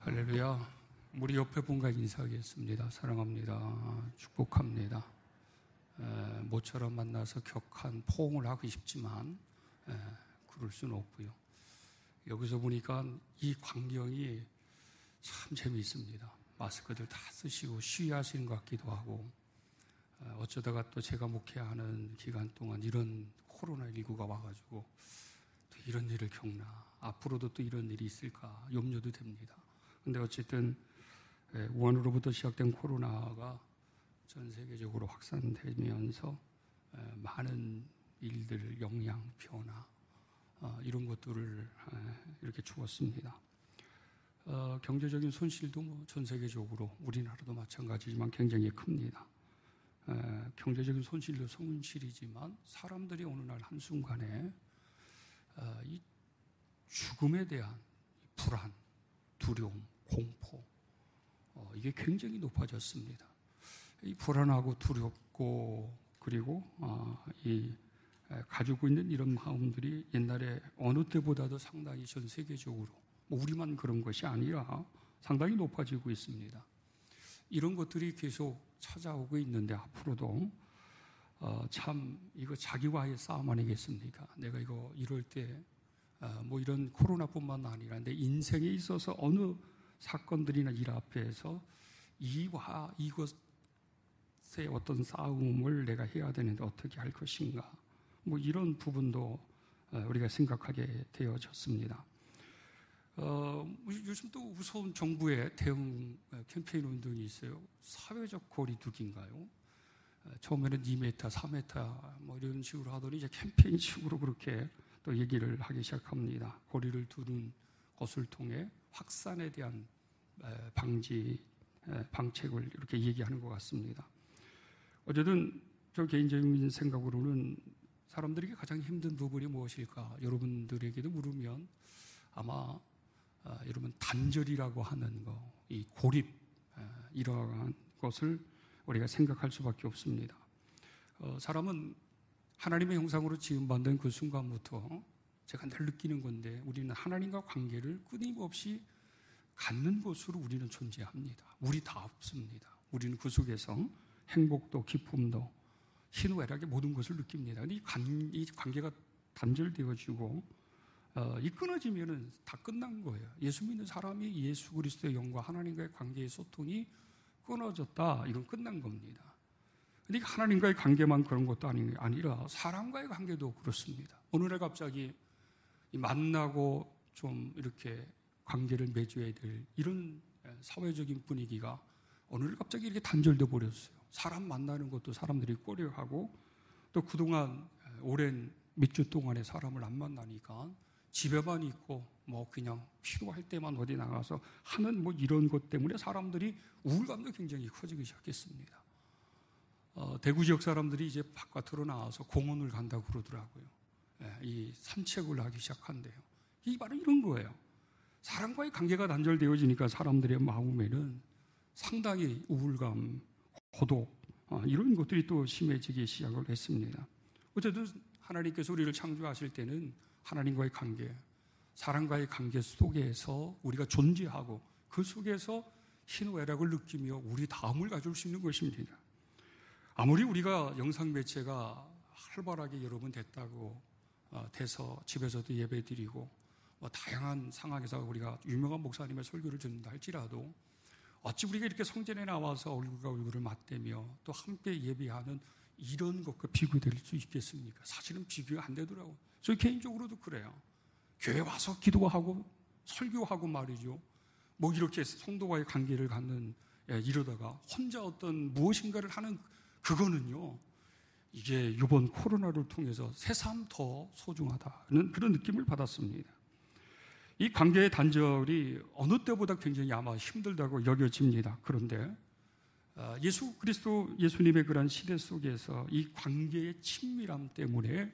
할렐루야. 우리 옆에 분과 인사하겠습니다. 사랑합니다. 축복합니다. 모처럼 만나서 격한 포옹을 하고 싶지만 그럴 수는 없고요. 여기서 보니까 이 광경이 참 재미있습니다. 마스크들 다 쓰시고 시위하시는 것 같기도 하고, 어쩌다가 또 제가 목회하는 기간 동안 이런 코로나19가 와가지고 또 이런 일을 겪나, 앞으로도 또 이런 일이 있을까 염려도 됩니다. 근데 어쨌든 우한으로부터 시작된 코로나가 전 세계적으로 확산되면서 많은 일들, 영향, 변화 이런 것들을 이렇게 주었습니다. 경제적인 손실도 전 세계적으로, 우리나라도 마찬가지지만 굉장히 큽니다. 경제적인 손실도 손실이지만 사람들이 어느 날 한순간에 이 죽음에 대한 불안, 두려움, 공포, 이게 굉장히 높아졌습니다. 이 불안하고 두렵고, 그리고 가지고 있는 이런 마음들이 옛날에 어느 때보다도 상당히 전 세계적으로, 우리만 그런 것이 아니라 상당히 높아지고 있습니다. 이런 것들이 계속 찾아오고 있는데 앞으로도 참 이거 자기와의 싸움 아니겠습니까? 내가 이거 이럴 때 이런 코로나뿐만 아니라 내 인생에 있어서 어느 사건들이나 일 앞에서 이와 이것의 어떤 싸움을 내가 해야 되는데 어떻게 할 것인가, 이런 부분도 우리가 생각하게 되어졌습니다. 요즘 또 무서운 정부의 대응 캠페인 운동이 있어요. 사회적 거리두기인가요? 처음에는 2m, 3m 이런 식으로 하더니 이제 캠페인식으로 그렇게 또 얘기를 하기 시작합니다. 거리를 두는 것을 통해 확산에 대한 방책을 이렇게 얘기하는 것 같습니다. 어쨌든 저 개인적인 생각으로는 사람들에게 가장 힘든 부분이 무엇일까? 여러분들에게도 물으면 아마 여러분 단절이라고 하는 거, 이 고립, 이러한 것을 우리가 생각할 수밖에 없습니다. 사람은 하나님의 형상으로 지음받는 그 순간부터 제가 늘 느끼는 건데, 우리는 하나님과 관계를 끊임없이 갖는 곳으로 우리는 존재합니다. 우리 다 없습니다. 우리는 그 속에서 행복도 기쁨도 희노애락의 모든 것을 느낍니다. 근데 이 관계가 단절되어지고 이 끊어지면은 다 끝난 거예요. 예수 믿는 사람이 예수 그리스도의 영과 하나님과의 관계의 소통이 끊어졌다, 이건 끝난 겁니다. 근데 하나님과의 관계만 그런 것도 아니라 사람과의 관계도 그렇습니다. 어느 날 갑자기 만나고 좀 이렇게 관계를 맺어야 될 이런 사회적인 분위기가 어느 날 갑자기 이렇게 단절돼 버렸어요. 사람 만나는 것도 사람들이 꺼려하고, 또 그동안 오랜 몇 주 동안에 사람을 안 만나니까 집에만 있고 그냥 필요할 때만 어디 나가서 하는 이런 것 때문에 사람들이 우울감도 굉장히 커지기 시작했습니다. 대구 지역 사람들이 이제 바깥으로 나와서 공원을 간다고 그러더라고요. 이 산책을 하기 시작한대요. 이 바로 이런 거예요. 사람과의 관계가 단절되어지니까 사람들의 마음에는 상당히 우울감, 고독, 이런 것들이 또 심해지기 시작을 했습니다. 어쨌든 하나님께서 우리를 창조하실 때는 하나님과의 관계, 사람과의 관계 속에서 우리가 존재하고, 그 속에서 희노애락을 느끼며 우리 다음을 가질 수 있는 것입니다. 아무리 우리가 영상 매체가 활발하게 여러 번 돼서 집에서도 예배드리고 다양한 상황에서 우리가 유명한 목사님의 설교를 듣는다 할지라도, 어찌 우리가 이렇게 성전에 나와서 얼굴과 얼굴을 맞대며 또 함께 예배하는 이런 것과 비교될 수 있겠습니까? 사실은 비교가 안 되더라고요. 저희 개인적으로도 그래요. 교회 와서 기도하고 설교하고 말이죠, 이렇게 성도와의 관계를 갖는, 이러다가 혼자 어떤 무엇인가를 하는 그거는요, 이게 이번 코로나를 통해서 새삼 더 소중하다는 그런 느낌을 받았습니다. 이 관계의 단절이 어느 때보다 굉장히 아마 힘들다고 여겨집니다. 그런데 예수 그리스도 예수님의 그런 시대 속에서 이 관계의 친밀함 때문에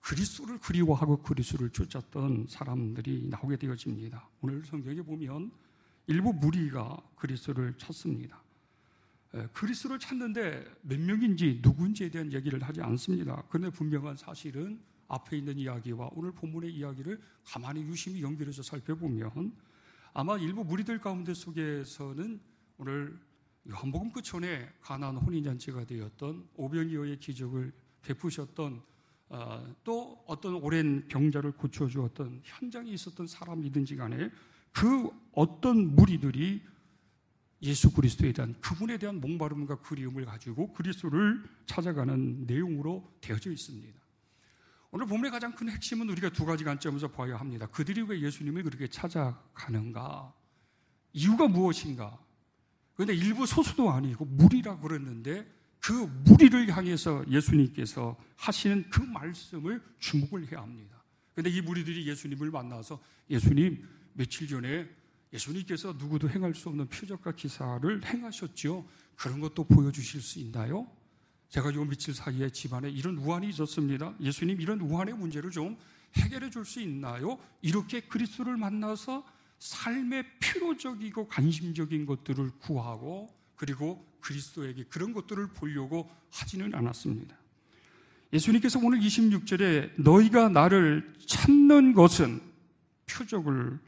그리스도를 그리워하고 그리스도를 쫓았던 사람들이 나오게 되어집니다. 오늘 성경에 보면 일부 무리가 그리스도를 찾습니다. 그리스도를 찾는데 몇 명인지 누군지에 대한 얘기를 하지 않습니다. 그런데 분명한 사실은 앞에 있는 이야기와 오늘 본문의 이야기를 가만히 유심히 연결해서 살펴보면 아마 일부 무리들 가운데 속에서는 오늘 요한복음 그 전에 가나안 혼인잔치가 되었던 오병이어의 기적을 베푸셨던 또 어떤 오랜 병자를 고쳐주었던 현장에 있었던 사람이든지 간에 그 어떤 무리들이 예수 그리스도에 대한 그분에 대한 목마름과 그리움을 가지고 그리스도를 찾아가는 내용으로 되어져 있습니다. 오늘 본문의 가장 큰 핵심은 우리가 두 가지 관점에서 봐야 합니다. 그들이 왜 예수님을 그렇게 찾아가는가? 이유가 무엇인가? 그런데 일부 소수도 아니고 무리라고 그랬는데 그 무리를 향해서 예수님께서 하시는 그 말씀을 주목을 해야 합니다. 그런데 이 무리들이 예수님을 만나서 예수님 며칠 전에 예수님께서 누구도 행할 수 없는 표적과 기사를 행하셨죠. 그런 것도 보여주실 수 있나요? 제가 요 며칠 사이에 집안에 이런 우환이 있었습니다. 예수님 이런 우환의 문제를 좀 해결해 줄 수 있나요? 이렇게 그리스도를 만나서 삶의 필요적이고 관심적인 것들을 구하고 그리고 그리스도에게 그런 것들을 보려고 하지는 않았습니다. 예수님께서 오늘 26절에 너희가 나를 찾는 것은 표적을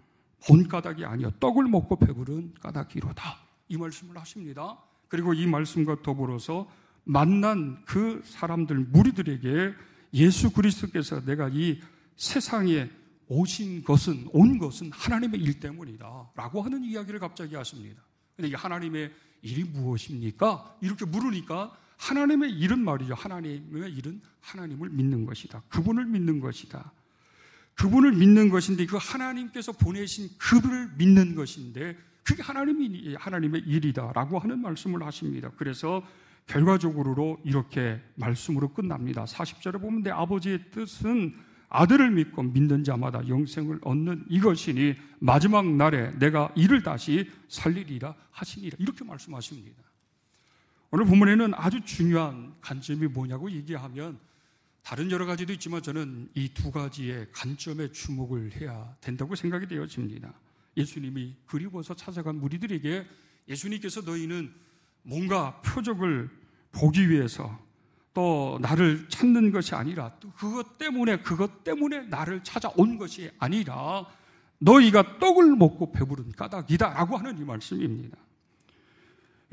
본 까닭이 아니여 떡을 먹고 배부른 까닭이로다. 이 말씀을 하십니다. 그리고 이 말씀과 더불어서 만난 그 사람들 무리들에게 예수 그리스도께서 내가 이 세상에 온 것은 하나님의 일 때문이다 라고 하는 이야기를 갑자기 하십니다. 근데 이 하나님의 일이 무엇입니까? 이렇게 물으니까 하나님의 일은 말이죠. 하나님의 일은 하나님을 믿는 것이다. 그분을 믿는 것이다. 그분을 믿는 것인데 그 하나님께서 보내신 그분을 믿는 것인데 그게 하나님의 일이다라고 하는 말씀을 하십니다. 그래서 결과적으로 이렇게 말씀으로 끝납니다. 40절에 보면 내 아버지의 뜻은 아들을 믿고 믿는 자마다 영생을 얻는 이것이니 마지막 날에 내가 이를 다시 살리리라 하시니라. 이렇게 말씀하십니다. 오늘 본문에는 아주 중요한 관점이 뭐냐고 얘기하면 다른 여러 가지도 있지만 저는 이 두 가지의 관점에 주목을 해야 된다고 생각이 되어집니다. 예수님이 그리워서 찾아간 무리들에게 예수님께서 너희는 뭔가 표적을 보기 위해서 또 나를 찾는 것이 아니라 또 그것 때문에 나를 찾아온 것이 아니라 너희가 떡을 먹고 배부른 까닭이다 라고 하는 이 말씀입니다.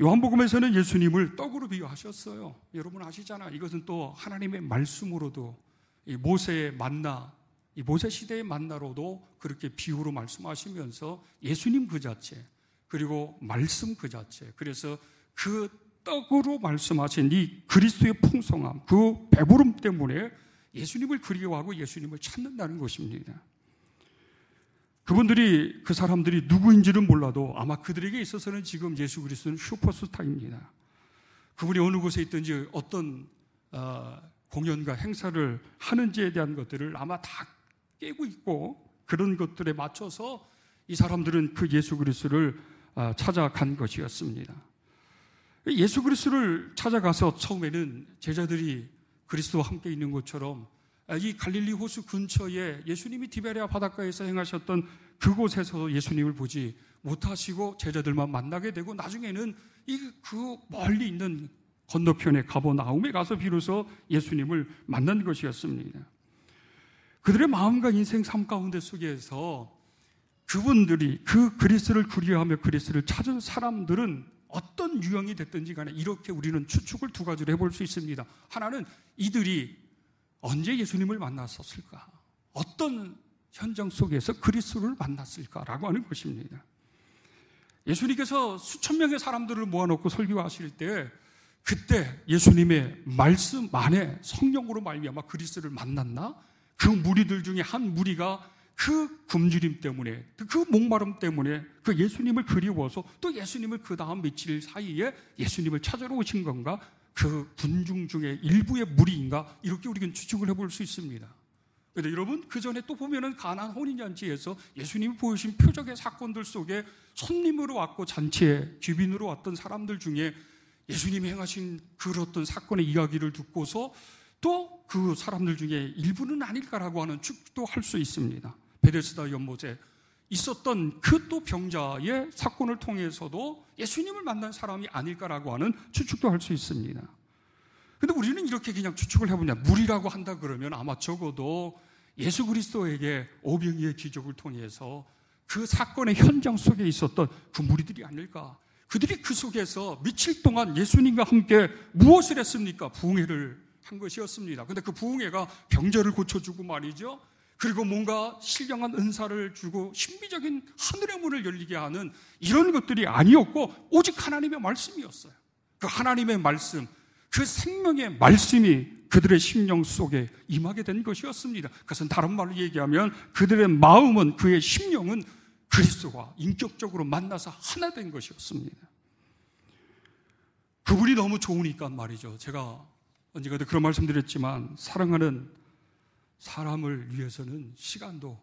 요한복음에서는 예수님을 떡으로 비유하셨어요. 여러분 아시잖아요. 이것은 또 하나님의 말씀으로도 이 모세의 만나, 이 모세 시대의 만나로도 그렇게 비유로 말씀하시면서 예수님 그 자체 그리고 말씀 그 자체 그래서 그 떡으로 말씀하신 이 그리스도의 풍성함, 그 배부름 때문에 예수님을 그리워하고 예수님을 찾는다는 것입니다. 그 사람들이 누구인지는 몰라도 아마 그들에게 있어서는 지금 예수 그리스도는 슈퍼스타입니다. 그분이 어느 곳에 있든지 어떤 공연과 행사를 하는지에 대한 것들을 아마 다 깨고 있고 그런 것들에 맞춰서 이 사람들은 그 예수 그리스도를 찾아간 것이었습니다. 예수 그리스도를 찾아가서 처음에는 제자들이 그리스도와 함께 있는 것처럼 이 갈릴리 호수 근처에 예수님이 디베랴 바닷가에서 행하셨던 그곳에서 예수님을 보지 못하시고 제자들만 만나게 되고 나중에는 그 멀리 있는 건너편에 가버나움에 가서 비로소 예수님을 만난 것이었습니다. 그들의 마음과 인생 삶 가운데 속에서 그분들이 그 그리스도를 그리워하며 그리스도를 찾은 사람들은 어떤 유형이 됐든지 간에 이렇게 우리는 추측을 두 가지로 해볼 수 있습니다. 하나는 이들이 언제 예수님을 만났었을까? 어떤 현장 속에서 그리스도를 만났을까라고 하는 것입니다. 예수님께서 수천 명의 사람들을 모아놓고 설교하실 때 그때 예수님의 말씀 안에 성령으로 말미암아 그리스도를 만났나? 그 무리들 중에 한 무리가 그 굶주림 때문에 그 목마름 때문에 그 예수님을 그리워서 또 예수님을 그 다음 며칠 사이에 예수님을 찾아러 오신 건가? 그 군중 중에 일부의 무리인가? 이렇게 우리는 추측을 해볼 수 있습니다. 그런데 여러분 그 전에 또 보면은 가나안 혼인잔치에서 예수님이 보이신 표적의 사건들 속에 손님으로 왔고 잔치에 귀빈으로 왔던 사람들 중에 예수님이 행하신 그 어떤 사건의 이야기를 듣고서 또 그 사람들 중에 일부는 아닐까라고 하는 추측도 할 수 있습니다. 베데스다 연못에 있었던 그 또 병자의 사건을 통해서도 예수님을 만난 사람이 아닐까라고 하는 추측도 할 수 있습니다. 그런데 우리는 이렇게 그냥 추측을 해보냐. 무리라고 한다 그러면 아마 적어도 예수 그리스도에게 오병이의 기적을 통해서 그 사건의 현장 속에 있었던 그 무리들이 아닐까. 그들이 그 속에서 며칠 동안 예수님과 함께 무엇을 했습니까? 부흥회를 한 것이었습니다. 그런데 그 부흥회가 병자를 고쳐주고 말이죠. 그리고 뭔가 신령한 은사를 주고 신비적인 하늘의 문을 열리게 하는 이런 것들이 아니었고 오직 하나님의 말씀이었어요. 그 하나님의 말씀, 그 생명의 말씀이 그들의 심령 속에 임하게 된 것이었습니다. 그것은 다른 말로 얘기하면 그들의 마음은, 그의 심령은 그리스도와 인격적으로 만나서 하나 된 것이었습니다. 그분이 너무 좋으니까 말이죠. 제가 언젠가도 그런 말씀 드렸지만 사랑하는 사람을 위해서는 시간도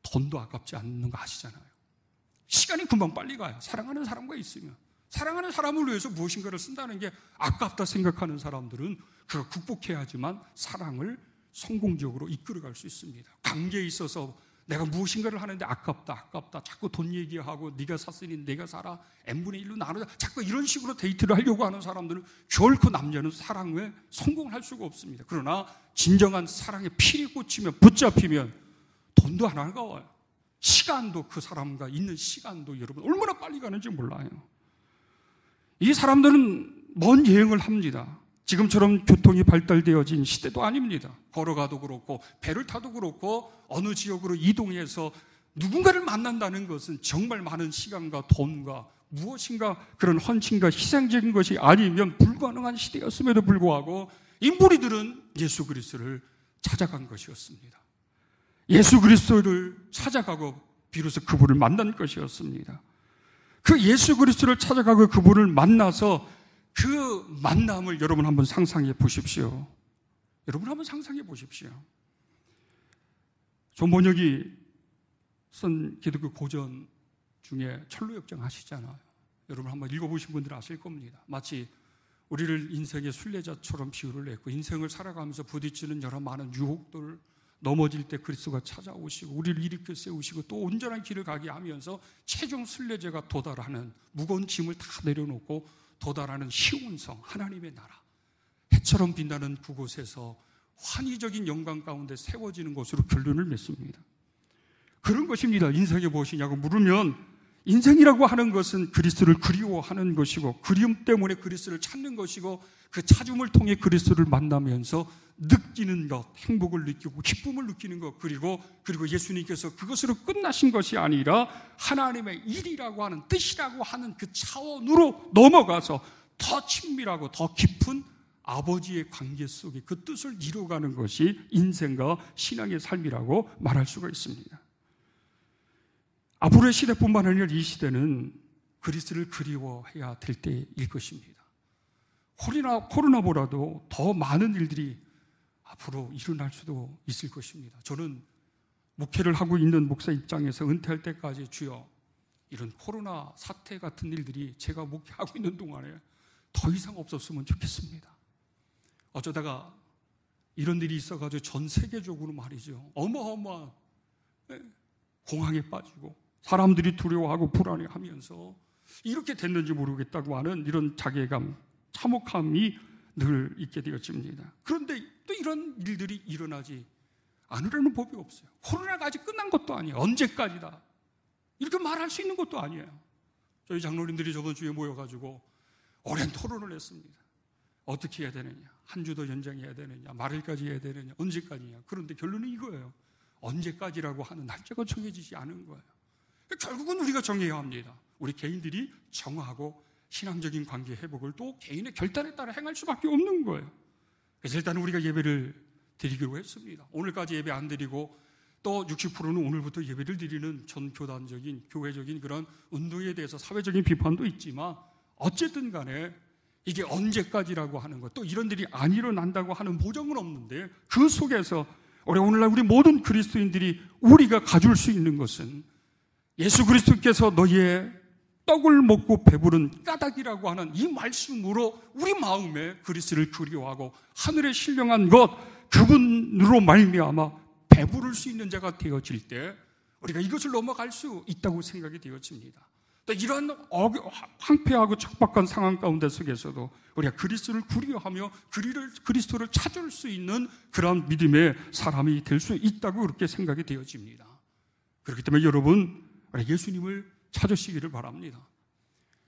돈도 아깝지 않는 거 아시잖아요. 시간이 금방 빨리 가요. 사랑하는 사람과 있으면. 사랑하는 사람을 위해서 무엇인가를 쓴다는 게 아깝다 생각하는 사람들은 그걸 극복해야지만 사랑을 성공적으로 이끌어갈 수 있습니다. 관계에 있어서 내가 무엇인가를 하는데 아깝다 자꾸 돈 얘기하고 네가 샀으니 내가 사라 n분의 1로 나누자 자꾸 이런 식으로 데이트를 하려고 하는 사람들은 결코 남녀는 사랑에 성공할 수가 없습니다. 그러나 진정한 사랑에 필이 꽂히면 붙잡히면 돈도 안 아까워요. 시간도, 그 사람과 있는 시간도 여러분 얼마나 빨리 가는지 몰라요. 이 사람들은 먼 여행을 합니다. 지금처럼 교통이 발달되어진 시대도 아닙니다. 걸어가도 그렇고 배를 타도 그렇고 어느 지역으로 이동해서 누군가를 만난다는 것은 정말 많은 시간과 돈과 무엇인가 그런 헌신과 희생적인 것이 아니면 불가능한 시대였음에도 불구하고 이 무리들은 예수 그리스도를 찾아간 것이었습니다. 예수 그리스도를 찾아가고 비로소 그분을 만난 것이었습니다. 그 예수 그리스도를 찾아가고 그분을 만나서 그 만남을 여러분 한번 상상해 보십시오. 여러분 한번 상상해 보십시오. 존 번역이 쓴 기독교 고전 중에 철로역정 아시잖아요. 여러분 한번 읽어보신 분들은 아실 겁니다. 마치 우리를 인생의 순례자처럼 비유를 했고 인생을 살아가면서 부딪히는 여러 많은 유혹들 넘어질 때 그리스도가 찾아오시고 우리를 일으켜 세우시고 또 온전한 길을 가게 하면서 최종 순례자가 도달하는 무거운 짐을 다 내려놓고 도달하는 시온성 하나님의 나라 해처럼 빛나는 그곳에서 환희적인 영광 가운데 세워지는 것으로 결론을 맺습니다. 그런 것입니다. 인생이 무엇이냐고 물으면 인생이라고 하는 것은 그리스도를 그리워하는 것이고 그리움 때문에 그리스도를 찾는 것이고 그 찾음을 통해 그리스도를 만나면서 느끼는 것, 행복을 느끼고 기쁨을 느끼는 것 그리고 예수님께서 그것으로 끝나신 것이 아니라 하나님의 일이라고 하는 뜻이라고 하는 그 차원으로 넘어가서 더 친밀하고 더 깊은 아버지의 관계 속에 그 뜻을 이루어가는 것이 인생과 신앙의 삶이라고 말할 수가 있습니다. 앞으로의 시대뿐만 아니라 이 시대는 그리스도를 그리워해야 될 때일 것입니다. 코로나보다도 더 많은 일들이 앞으로 일어날 수도 있을 것입니다. 저는 목회를 하고 있는 목사 입장에서 은퇴할 때까지 주여 이런 코로나 사태 같은 일들이 제가 목회하고 있는 동안에 더 이상 없었으면 좋겠습니다. 어쩌다가 이런 일이 있어가지고 전 세계적으로 말이죠. 어마어마한 공황에 빠지고 사람들이 두려워하고 불안해하면서 이렇게 됐는지 모르겠다고 하는 이런 자괴감, 참혹함이 늘 있게 되어집니다. 그런데 또 이런 일들이 일어나지 않으려는 법이 없어요. 코로나가 아직 끝난 것도 아니에요. 언제까지다 이렇게 말할 수 있는 것도 아니에요. 저희 장로님들이 저번 주에 모여가지고 오랜 토론을 했습니다. 어떻게 해야 되느냐, 한 주 더 연장해야 되느냐, 말일까지 해야 되느냐, 언제까지냐. 그런데 결론은 이거예요. 언제까지라고 하는 날짜가 정해지지 않은 거예요. 결국은 우리가 정해야 합니다. 우리 개인들이 정하고 신앙적인 관계 회복을 또 개인의 결단에 따라 행할 수밖에 없는 거예요. 그래서 일단 우리가 예배를 드리기로 했습니다. 오늘까지 예배 안 드리고 또 60%는 오늘부터 예배를 드리는 전 교단적인 교회적인 그런 운동에 대해서 사회적인 비판도 있지만 어쨌든 간에 이게 언제까지라고 하는 것, 또 이런 일이 안 일어난다고 하는 보장은 없는데 그 속에서 오늘날 우리 모든 그리스도인들이 우리가 가질 수 있는 것은 예수 그리스도께서 너희의 떡을 먹고 배부른 까닭이라고 하는 이 말씀으로 우리 마음에 그리스도를 그리워하고 하늘의 신령한 것 그분으로 말미암아 배부를 수 있는 자가 되어질 때 우리가 이것을 넘어갈 수 있다고 생각이 되어집니다. 또 이런 황폐하고 척박한 상황 가운데 속에서도 우리가 그리스도를 그리워하며 그리스도를 찾을 수 있는 그런 믿음의 사람이 될 수 있다고 그렇게 생각이 되어집니다. 그렇기 때문에 여러분 예수님을 찾으시기를 바랍니다.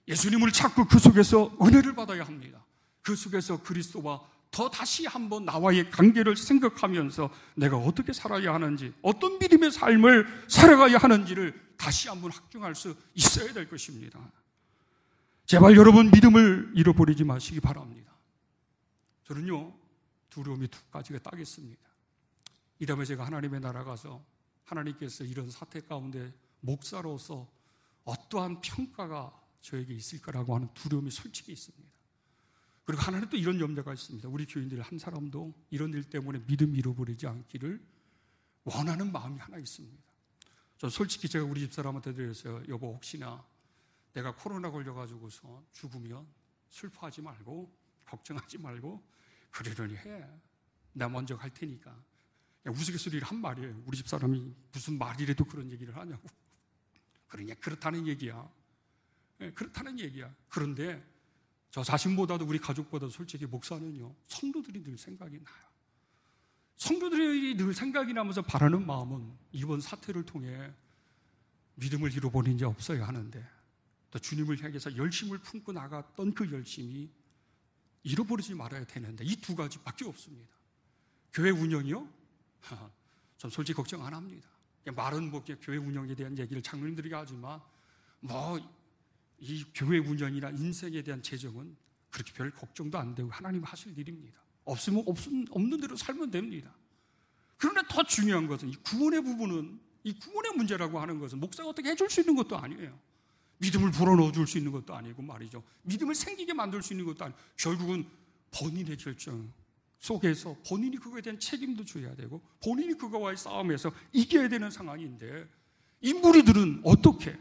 예수님을 찾고 그 속에서 은혜를 받아야 합니다. 그 속에서 그리스도와 더 다시 한번 나와의 관계를 생각하면서 내가 어떻게 살아야 하는지, 어떤 믿음의 삶을 살아가야 하는지를 다시 한번 확증할 수 있어야 될 것입니다. 제발 여러분 믿음을 잃어버리지 마시기 바랍니다. 저는요, 두려움이 두 가지가 딱 있습니다. 이 다음에 제가 하나님의 나라 가서 하나님께서 이런 사태 가운데 목사로서 어떠한 평가가 저에게 있을 거라고 하는 두려움이 솔직히 있습니다. 그리고 하나는 또 이런 염려가 있습니다. 우리 교인들 한 사람도 이런 일 때문에 믿음 잃어버리지 않기를 원하는 마음이 하나 있습니다. 저 솔직히 제가 우리 집사람한테 드렸어요. 여보, 혹시나 내가 코로나 걸려가지고서 죽으면 슬퍼하지 말고 걱정하지 말고 그러려니 해. 나 먼저 갈 테니까. 우스갯소리를 한 말이에요. 우리 집사람이 무슨 말이라도 그런 얘기를 하냐고. 그러냐, 그렇다는 얘기야. 그렇다는 얘기야. 그런데 저 자신보다도 우리 가족보다도 솔직히 목사는요, 성도들이 늘 생각이 나요. 성도들이 늘 생각이 나면서 바라는 마음은 이번 사태를 통해 믿음을 잃어버린 지 없어야 하는데, 또 주님을 향해서 열심을 품고 나갔던 그 열심이 잃어버리지 말아야 되는데, 이 두 가지밖에 없습니다. 교회 운영이요? 전 솔직히 걱정 안 합니다. 말은 뭐 교회 운영에 대한 얘기를 장로님들이 하지만 이 교회 운영이나 인생에 대한 재정은 그렇게 별 걱정도 안 되고 하나님 하실 일입니다. 없으면 없는 대로 살면 됩니다. 그러나 더 중요한 것은 이 구원의 부분은, 이 구원의 문제라고 하는 것은 목사가 어떻게 해줄 수 있는 것도 아니에요. 믿음을 불어넣어 줄 수 있는 것도 아니고 말이죠. 믿음을 생기게 만들 수 있는 것도 아니고, 결국은 본인의 결정 속에서 본인이 그거에 대한 책임도 져야 되고 본인이 그거와의 싸움에서 이겨야 되는 상황인데, 이 무리들은 어떻게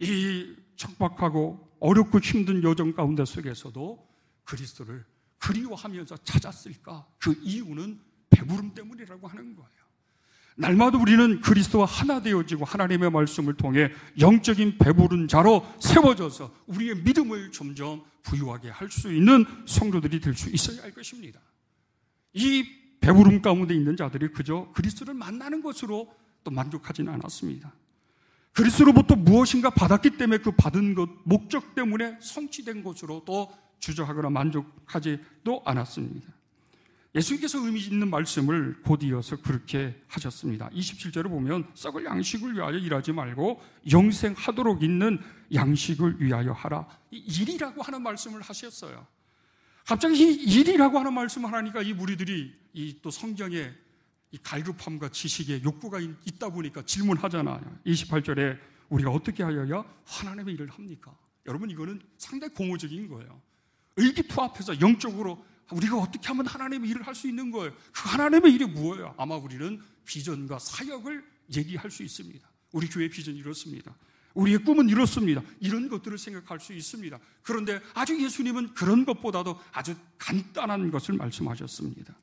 이 척박하고 어렵고 힘든 여정 가운데 속에서도 그리스도를 그리워하면서 찾았을까? 그 이유는 배부름 때문이라고 하는 거예요. 날마다 우리는 그리스도와 하나 되어지고 하나님의 말씀을 통해 영적인 배부른 자로 세워져서 우리의 믿음을 점점 부유하게 할 수 있는 성도들이 될 수 있어야 할 것입니다. 이 배부름 가운데 있는 자들이 그저 그리스도를 만나는 것으로 또 만족하지는 않았습니다. 그리스도로부터 무엇인가 받았기 때문에 그 받은 것, 목적 때문에 성취된 것으로 또 주저하거나 만족하지도 않았습니다. 예수님께서 의미 있는 말씀을 곧 이어서 그렇게 하셨습니다. 27절을 보면 썩을 양식을 위하여 일하지 말고 영생하도록 있는 양식을 위하여 하라. 일이라고 하는 말씀을 하셨어요. 갑자기 이 일이라고 하는 말씀을 하니까 이 무리들이 또 성경에 이 갈급함과 지식에 욕구가 있다 보니까 질문하잖아요. 28절에 우리가 어떻게 하여야 하나님의 일을 합니까? 여러분, 이거는 상당히 공허적인 거예요. 의기투합해서 영적으로 우리가 어떻게 하면 하나님의 일을 할 수 있는 거예요. 그 하나님의 일이 뭐예요? 아마 우리는 비전과 사역을 얘기할 수 있습니다. 우리 교회 비전이 이렇습니다. 우리의 꿈은 이렇습니다. 이런 것들을 생각할 수 있습니다. 그런데 아주 예수님은 그런 것보다도 아주 간단한 것을 말씀하셨습니다.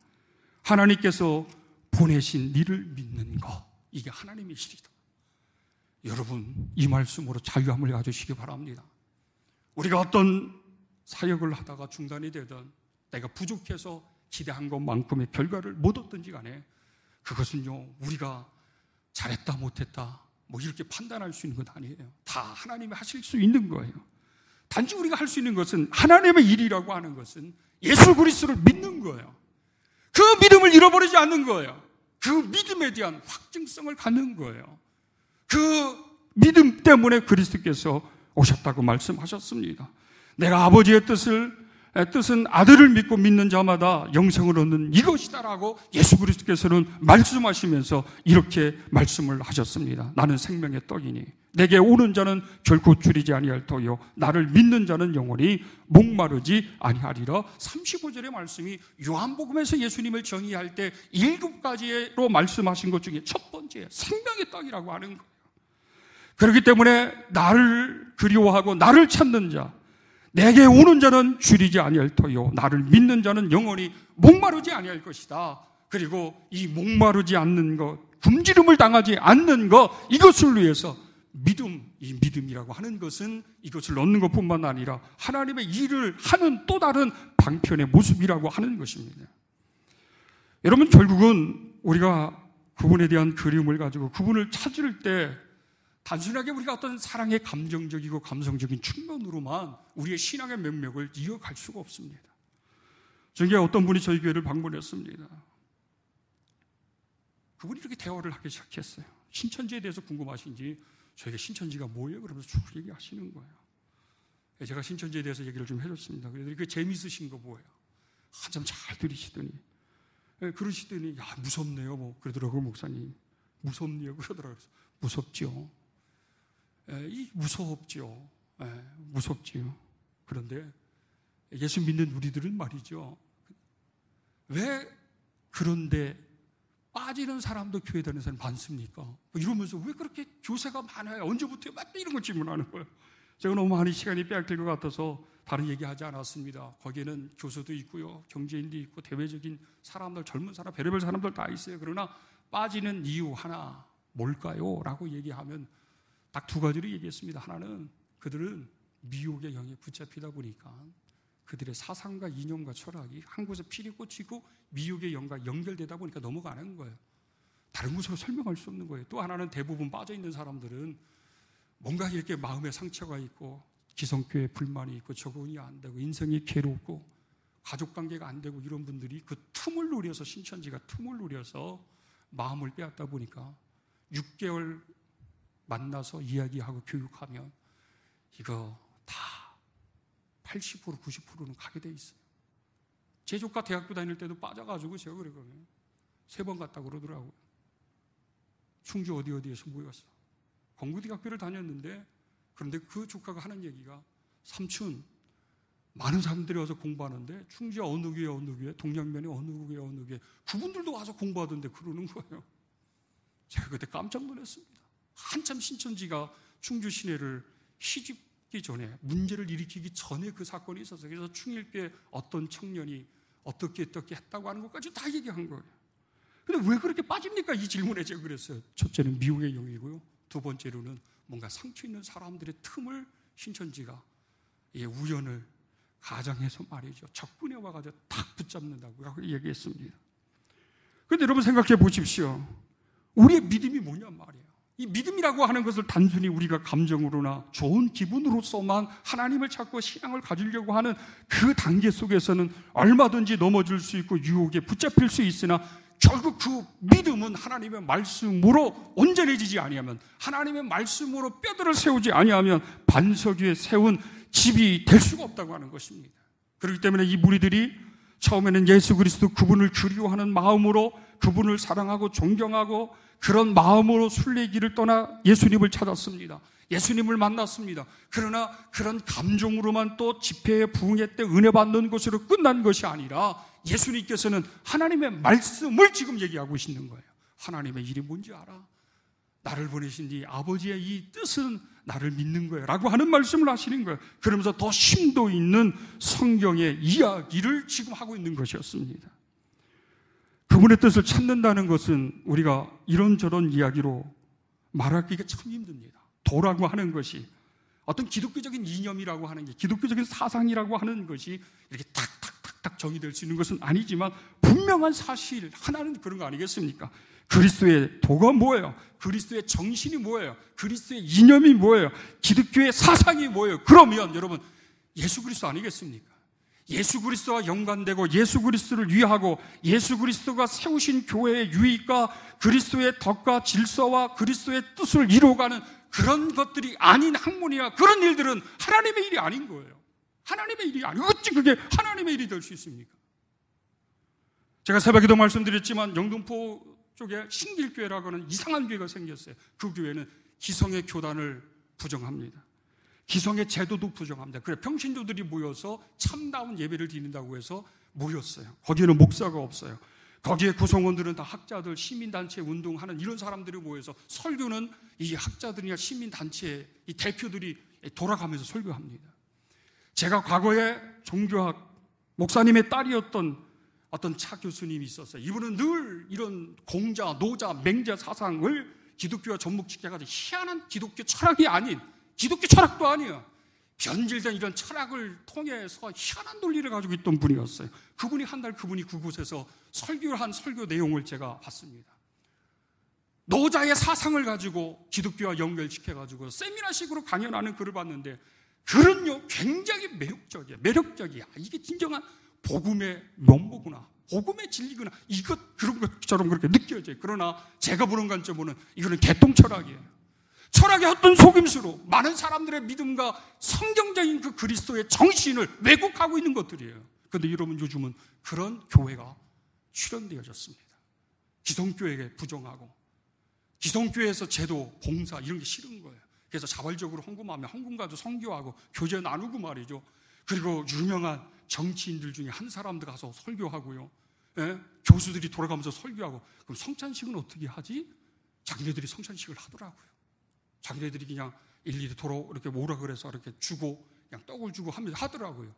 하나님께서 보내신 니를 믿는 것, 이게 하나님의 일이다. 여러분, 이 말씀으로 자유함을 가지시기 바랍니다. 우리가 어떤 사역을 하다가 중단이 되든 내가 부족해서 기대한 것만큼의 결과를 못 얻든지 간에 그것은요, 우리가 잘했다 못했다 뭐 이렇게 판단할 수 있는 것 아니에요. 다 하나님이 하실 수 있는 거예요. 단지 우리가 할 수 있는 것은, 하나님의 일이라고 하는 것은 예수 그리스도를 믿는 거예요. 그 믿음을 잃어버리지 않는 거예요. 그 믿음에 대한 확증성을 갖는 거예요. 그 믿음 때문에 그리스도께서 오셨다고 말씀하셨습니다. 내가 아버지의 뜻은 아들을 믿고 믿는 자마다 영생을 얻는 이것이다라고 예수 그리스도께서는 말씀하시면서 이렇게 말씀을 하셨습니다. 나는 생명의 떡이니 내게 오는 자는 결코 줄이지 아니할 터요 나를 믿는 자는 영원히 목마르지 아니하리라. 35절의 말씀이 요한복음에서 예수님을 정의할 때 7가지로 말씀하신 것 중에 첫 번째, 생명의 떡이라고 하는 거예요. 그렇기 때문에 나를 그리워하고 나를 찾는 자, 내게 오는 자는 줄이지 아니할 터요 나를 믿는 자는 영원히 목마르지 아니할 것이다. 그리고 이 목마르지 않는 것, 굶주림을 당하지 않는 것, 이것을 위해서 이 믿음이라고 하는 것은 이것을 얻는 것뿐만 아니라 하나님의 일을 하는 또 다른 방편의 모습이라고 하는 것입니다. 여러분, 결국은 우리가 그분에 대한 그리움을 가지고 그분을 찾을 때 단순하게 우리가 어떤 사랑의 감정적이고 감성적인 측면으로만 우리의 신앙의 맥락을 이어갈 수가 없습니다. 저게 어떤 분이 저희 교회를 방문했습니다. 그분이 이렇게 대화를 하기 시작했어요. 신천지에 대해서 궁금하신지 저에게 신천지가 뭐예요? 그러면서 쭉 얘기하시는 거예요. 제가 신천지에 대해서 얘기를 좀 해줬습니다. 그래서 그 재미있으신 거 뭐예요? 한참 잘 들으시더니 그러시더니 야 무섭네요 뭐 그러더라고요. 목사님 무섭네요 그러더라고요. 무섭죠. 무섭죠. 무섭지요. 그런데 예수 믿는 우리들은 말이죠. 왜 그런데 빠지는 사람도 교회 다니는 사람 많습니까? 이러면서 왜 그렇게 교세가 많아요? 언제부터 이런 걸 질문하는 거예요. 제가 너무 많이 시간이 빼앗길 것 같아서 다른 얘기하지 않았습니다. 거기에는 교수도 있고요, 경제인도 있고, 대외적인 사람들, 젊은 사람, 별의별 사람들 다 있어요. 그러나 빠지는 이유 하나 뭘까요? 라고 얘기하면 딱 두 가지를 얘기했습니다. 하나는 그들은 미혹의 영에 붙잡히다 보니까 그들의 사상과 이념과 철학이 한 곳에 피리 꽂히고 미혹의 영과 연결되다 보니까 넘어가는 거예요. 다른 것으로 설명할 수 없는 거예요. 또 하나는 대부분 빠져있는 사람들은 뭔가 이렇게 마음에 상처가 있고 기성교회에 불만이 있고 적응이 안 되고 인생이 괴롭고 가족관계가 안 되고 이런 분들이 그 틈을 노려서 신천지가 틈을 노려서 마음을 빼앗다 보니까 6개월 만나서 이야기하고 교육하면 이거 다 80% 90%는 가게 돼 있어요. 제 조카 대학교 다닐 때도 빠져가지고 제가 그랬거든요. 3번 갔다 그러더라고요. 충주 어디에서 모였어. 공부대학교를 다녔는데 그런데 그 조카가 하는 얘기가 삼촌 많은 사람들이 와서 공부하는데 충주에 어느 교회 동양면에 어느 교회 그분들도 와서 공부하던데 그러는 거예요. 제가 그때 깜짝 놀랐습니다. 한참 신천지가 충주 시내를 시집기 전에 문제를 일으키기 전에 그 사건이 있었어요. 그래서 충일교회 어떤 청년이 어떻게 했다고 하는 것까지 다 얘기한 거예요. 근데 왜 그렇게 빠집니까? 이 질문에 제가 그랬어요. 첫째는 미혹의 영이고요. 두 번째로는 뭔가 상처 있는 사람들의 틈을 신천지가 우연을 가장해서 말이죠. 적군에 와가지고 탁 붙잡는다고 얘기했습니다. 그런데 여러분 생각해 보십시오. 우리의 믿음이 뭐냔 말이에요. 이 믿음이라고 하는 것을 단순히 우리가 감정으로나 좋은 기분으로서만 하나님을 찾고 신앙을 가지려고 하는 그 단계 속에서는 얼마든지 넘어질 수 있고 유혹에 붙잡힐 수 있으나 결국 그 믿음은 하나님의 말씀으로 온전해지지 아니하면 하나님의 말씀으로 뼈들을 세우지 아니하면 반석 위에 세운 집이 될 수가 없다고 하는 것입니다. 그렇기 때문에 이 무리들이 처음에는 예수 그리스도 그분을 그리워하는 마음으로 그분을 사랑하고 존경하고 그런 마음으로 순례길을 떠나 예수님을 찾았습니다. 예수님을 만났습니다. 그러나 그런 감정으로만 또 집회의 부흥회 때 은혜 받는 것으로 끝난 것이 아니라 예수님께서는 하나님의 말씀을 지금 얘기하고 계시는 거예요. 하나님의 일이 뭔지 알아? 나를 보내신 네 아버지의 이 뜻은 나를 믿는 거예요 라고 하는 말씀을 하시는 거예요. 그러면서 더 심도 있는 성경의 이야기를 지금 하고 있는 것이었습니다. 그분의 뜻을 찾는다는 것은 우리가 이런저런 이야기로 말하기가 참 힘듭니다. 도라고 하는 것이 어떤 기독교적인 이념이라고 하는 게 기독교적인 사상이라고 하는 것이 이렇게 탁탁탁탁 정의될 수 있는 것은 아니지만 분명한 사실 하나는 그런 거 아니겠습니까? 그리스도의 도가 뭐예요? 그리스도의 정신이 뭐예요? 그리스도의 이념이 뭐예요? 기독교의 사상이 뭐예요? 그러면 여러분 예수 그리스도 아니겠습니까? 예수 그리스도와 연관되고 예수 그리스도를 위하고 예수 그리스도가 세우신 교회의 유익과 그리스도의 덕과 질서와 그리스도의 뜻을 이루어가는 그런 것들이 아닌 학문이야 그런 일들은 하나님의 일이 아닌 거예요. 하나님의 일이 아니고 어찌 그게 하나님의 일이 될 수 있습니까? 제가 새벽에도 말씀드렸지만 영등포 쪽에 신길교회라고 하는 이상한 교회가 생겼어요. 그 교회는 기성의 교단을 부정합니다. 기성의 제도도 부정합니다. 그래 평신도들이 모여서 참다운 예배를 드린다고 해서 모였어요. 거기에는 목사가 없어요. 거기에 구성원들은 다 학자들, 시민단체 운동하는 이런 사람들이 모여서 설교는 이 학자들이나 시민단체 이 대표들이 돌아가면서 설교합니다. 제가 과거에 종교학 목사님의 딸이었던 어떤 차 교수님이 있었어요. 이분은 늘 이런 공자, 노자, 맹자 사상을 기독교와 접목시켜가지고 희한한 기독교 철학이 아닌 기독교 철학도 아니에요. 변질된 이런 철학을 통해서 희한한 논리를 가지고 있던 분이었어요. 그분이 한 달 그분이 그곳에서 설교를 한 설교 내용을 제가 봤습니다. 노자의 사상을 가지고 기독교와 연결시켜가지고 세미나식으로 강연하는 글을 봤는데 글은요 굉장히 매력적이야. 이게 진정한 복음의 면모구나, 복음의 진리구나, 그런 것처럼 그렇게 느껴져요. 그러나 제가 보는 관점으로는 이거는 개똥철학이에요. 철학의 어떤 속임수로 많은 사람들의 믿음과 성경적인 그 그리스도의 정신을 왜곡하고 있는 것들이에요. 그런데 여러분, 요즘은 그런 교회가 출현되어졌습니다. 기성교회에 부정하고 기성교회에서 제도, 봉사 이런 게 싫은 거예요. 그래서 자발적으로 헌금하면 헌금 가지고 선교하고 교제 나누고 말이죠. 그리고 유명한 정치인들 중에 한 사람들 가서 설교하고요. 예? 교수들이 돌아가면서 설교하고. 그럼 성찬식은 어떻게 하지? 자기네들이 성찬식을 하더라고요. 자기네들이 그냥 일일이 도로 이렇게 뭐라 그래서 이렇게 주고 그냥 떡을 주고 하더라고요.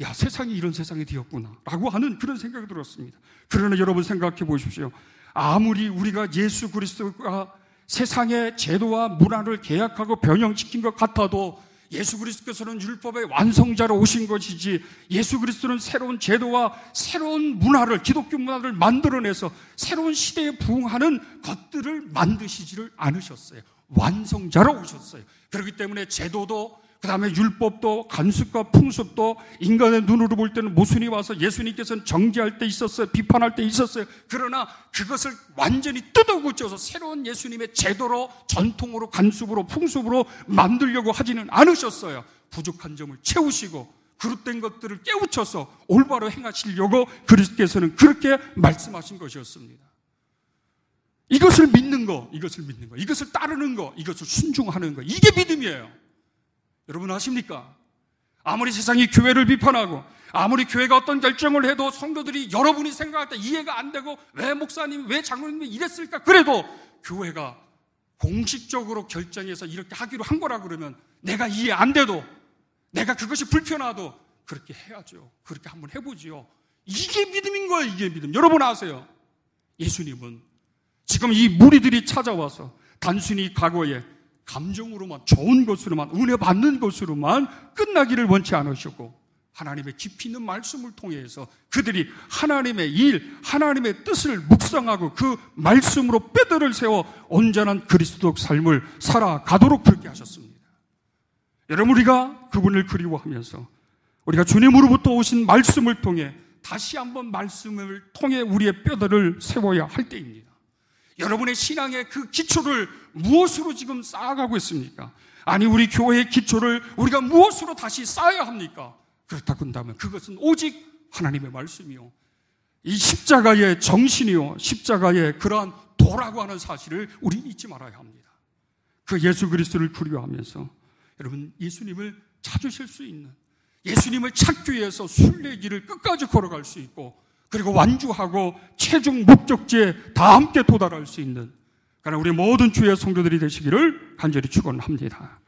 야, 세상이 이런 세상이 되었구나 라고 하는 그런 생각이 들었습니다. 그러나 여러분 생각해 보십시오. 아무리 우리가 예수 그리스도가 세상의 제도와 문화를 계약하고 변형시킨 것 같아도 예수 그리스도께서는 율법의 완성자로 오신 것이지, 예수 그리스도는 새로운 제도와 새로운 문화를, 기독교 문화를 만들어내서 새로운 시대에 부응하는 것들을 만드시지를 않으셨어요. 완성자로 오셨어요. 그렇기 때문에 제도도, 그 다음에 율법도, 관습과 풍습도 인간의 눈으로 볼 때는 모순이 와서 예수님께서는 정죄할 때 있었어요. 비판할 때 있었어요. 그러나 그것을 완전히 뜯어고쳐서 새로운 예수님의 제도로, 전통으로, 관습으로, 풍습으로 만들려고 하지는 않으셨어요. 부족한 점을 채우시고 그릇된 것들을 깨우쳐서 올바로 행하시려고 그리스도께서는 그렇게 말씀하신 것이었습니다. 이것을 믿는 거, 이것을 따르는 거, 이것을 순종하는 거, 이게 믿음이에요. 여러분 아십니까? 아무리 세상이 교회를 비판하고 아무리 교회가 어떤 결정을 해도 성도들이 여러분이 생각할 때 이해가 안 되고 왜 목사님, 왜 장로님이 이랬을까? 그래도 교회가 공식적으로 결정해서 이렇게 하기로 한 거라 그러면 내가 이해 안 돼도, 내가 그것이 불편하도 그렇게 해야죠. 그렇게 한번 해보지요. 이게 믿음인 거예요. 이게 믿음. 여러분 아세요? 예수님은 지금 이 무리들이 찾아와서 단순히 과거에 감정으로만, 좋은 것으로만, 은혜 받는 것으로만 끝나기를 원치 않으셨고, 하나님의 깊이 있는 말씀을 통해서 그들이 하나님의 일, 하나님의 뜻을 묵상하고 그 말씀으로 뼈대를 세워 온전한 그리스도적 삶을 살아가도록 그렇게 하셨습니다. 여러분, 우리가 그분을 그리워하면서 우리가 주님으로부터 오신 말씀을 통해 다시 한번 말씀을 통해 우리의 뼈대를 세워야 할 때입니다. 여러분의 신앙의 그 기초를 무엇으로 지금 쌓아가고 있습니까? 아니, 우리 교회의 기초를 우리가 무엇으로 다시 쌓아야 합니까? 그렇다고 한다면 그것은 오직 하나님의 말씀이요, 이 십자가의 정신이요, 십자가의 그러한 도라고 하는 사실을 우리는 잊지 말아야 합니다. 그 예수 그리스도를 그리워하면서 여러분, 예수님을 찾으실 수 있는, 예수님을 찾기 위해서 순례길을 끝까지 걸어갈 수 있고, 그리고 완주하고 최종 목적지에 다 함께 도달할 수 있는, 그러나 우리 모든 주의 성도들이 되시기를 간절히 축원합니다.